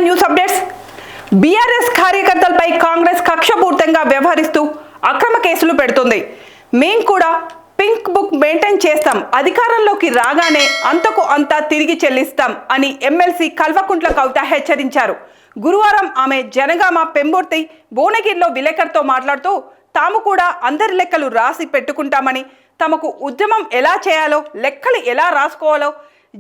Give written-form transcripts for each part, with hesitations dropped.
News updates. BRS కార్యకర్తలపై Congress కక్షపూర్తంగా వ్యవహరిస్తూ అక్రమ కేసులు పెడుతుంది. మేం కూడా పింక్ బుక్ మెయింటైన్ చేస్తాం, అధికారంలోకి రాగానే అంతకు అంతా తిరిగి చెల్లిస్తాం అని ఎమ్మెల్సీ కల్వకుంట్ల కవిత హెచ్చరించారు. గురువారం ఆమె జనగామ, పెంబుర్తి, భువనగిరిలో విలేకరులతో మాట్లాడుతూ తాము కూడా అందరి లెక్కలు రాసి పెట్టుకుంటామని, తమకు ఉద్యమం ఎలా చేయాలో, లెక్కలు ఎలా రాసుకోవాలో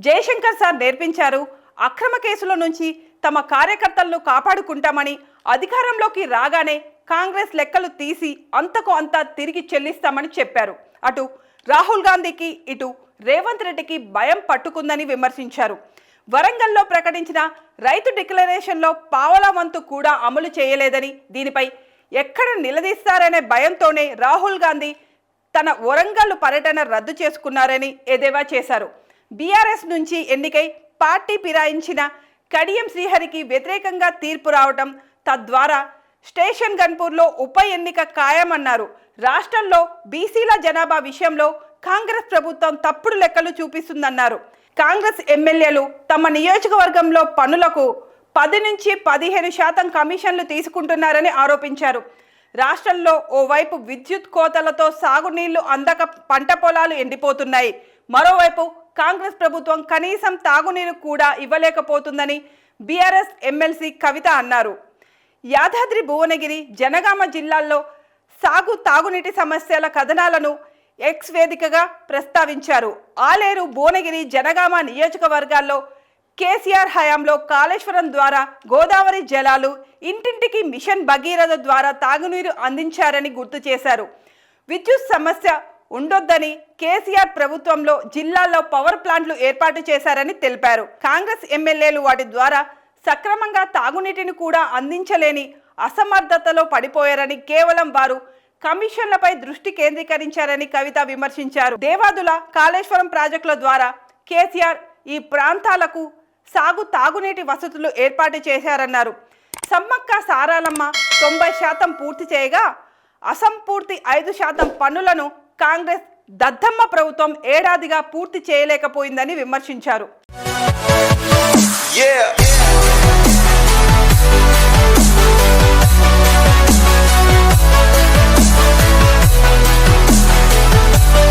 జయశంకర్ సార్ నేర్పించారు. అక్రమ కేసుల నుంచి తమ కార్యకర్తలను కాపాడుకుంటామని, అధికారంలోకి రాగానే కాంగ్రెస్ లెక్కలు తీసి అంతకు అంతా తిరిగి చెల్లిస్తామని చెప్పారు. అటు రాహుల్ గాంధీకి, ఇటు రేవంత్ రెడ్డికి భయం పట్టుకుందని విమర్శించారు. వరంగల్లో ప్రకటించిన రైతు డిక్లరేషన్లో పావలా వంతు కూడా అమలు చేయలేదని, దీనిపై ఎక్కడ నిలదీస్తారనే భయంతోనే రాహుల్ గాంధీ తన వరంగల్ పర్యటన రద్దు చేసుకున్నారని ఎద్దేవా చేశారు. బీఆర్ఎస్ నుంచి ఎన్నికై పార్టీ ఫిరాయించిన కడియం శ్రీహరికి వ్యతిరేకంగా తీర్పు రావటం, తద్వారా స్టేషన్ గన్పూర్లో ఉప ఎన్నిక ఖాయమన్నారు. రాష్ట్రంలో బీసీల జనాభా విషయంలో కాంగ్రెస్ ప్రభుత్వం తప్పుడు లెక్కలు చూపిస్తుందన్నారు. కాంగ్రెస్ ఎమ్మెల్యేలు తమ నియోజకవర్గంలో పనులకు 10 నుంచి 15% కమిషన్లు తీసుకుంటున్నారని ఆరోపించారు. రాష్ట్రంలో ఓవైపు విద్యుత్ కోతలతో సాగునీళ్లు అందక పంట పొలాలు ఎండిపోతున్నాయి. మరోవైపు కాంగ్రెస్ ప్రభుత్వం కనీసం తాగునీరు కూడా ఇవ్వలేకపోతుందని బీఆర్ఎస్ ఎమ్మెల్సీ కవిత అన్నారు. యాదాద్రి, భువనగిరి, జనగామ జిల్లాల్లో తాగునీటి సమస్యల కథనాలను ఎక్స్ వేదికగా ప్రస్తావించారు. ఆలేరు, భువనగిరి, జనగామ నియోజకవర్గాల్లో కేసీఆర్ హయాంలో కాళేశ్వరం ద్వారా గోదావరి జలాలు ఇంటింటికి మిషన్ భగీరథ ద్వారా తాగునీరు అందించారని గుర్తు చేశారు. విద్యుత్ సమస్య ఉండొద్దని కేసీఆర్ ప్రభుత్వంలో జిల్లాల్లో పవర్ ప్లాంట్లు ఏర్పాటు చేశారని తెలిపారు. కాంగ్రెస్ ఎమ్మెల్యేలు వాటి ద్వారా సక్రమంగా తాగునీటిని కూడా అందించలేని అసమర్థతలో పడిపోయారని, కేవలం వారు కమిషన్లపై దృష్టి కేంద్రీకరించారని కవిత విమర్శించారు. దేవాదుల, కాళేశ్వరం ప్రాజెక్టుల ద్వారా కేసీఆర్ ఈ ప్రాంతాలకు తాగునీటి వసతులు ఏర్పాటు చేశారన్నారు. సమ్మక్క సారాలమ్మ 90% పూర్తి చేయగా అసంపూర్తి 5% పనులను కాంగ్రెస్ దద్దమ్మ ప్రభుత్వం ఏడాదిగా పూర్తి చేయలేకపోయిందని విమర్శించారు.